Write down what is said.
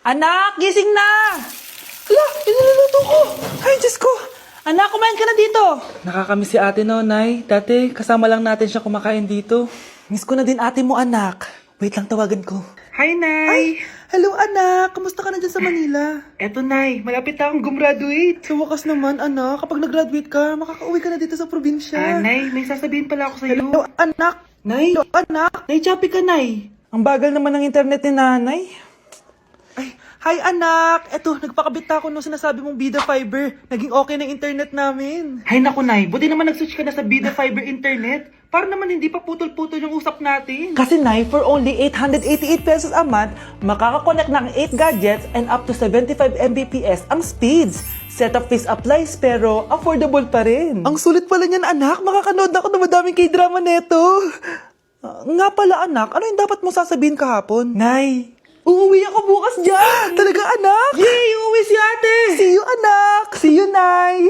Anak, gising na! Ala, inululuto ko! Ay, Diyos ko! Anak, kumain ka na dito! Nakakamiss si ate no, Nay. Dati, kasama lang natin siya kumakain dito. Miss ko na din ate mo, anak. Wait lang, tawagan ko. Hi, Nay! Ay, hello anak! Kamusta ka na dyan sa Manila? Eto, Nay. Malapit na akong gumraduate. Sa wakas naman, anak, kapag nag-graduate ka, makakauwi ka na dito sa probinsya. Nay, may sasabihin pala ako sa'yo. Hello, anak! Nay! Hello, anak! Nay, choppy ka, Nay! Ang bagal naman ng internet ni nanay. Ay, hi anak! Eto, nagpakabit na ako nung sinasabi mong Bida Fiber. Naging okay na internet namin. Hay naku, Nay. Buti naman nag-switch ka na sa Bida Fiber Internet. Para naman hindi pa putol-putol yung usap natin. Kasi Nay, for only 888 pesos a month, makakakonect ng 8 gadgets and up to 75 Mbps ang speeds. Setup fees applies pero affordable pa rin. Ang sulit pala niyan anak, makakanood ako ng madaming K-drama neto. Nga pala anak, ano yung dapat mo sasabihin kahapon? Nay, uuwi ako bukas dyan! Talaga anak? Yay! Uuwi si ate! See you anak! See you Nay!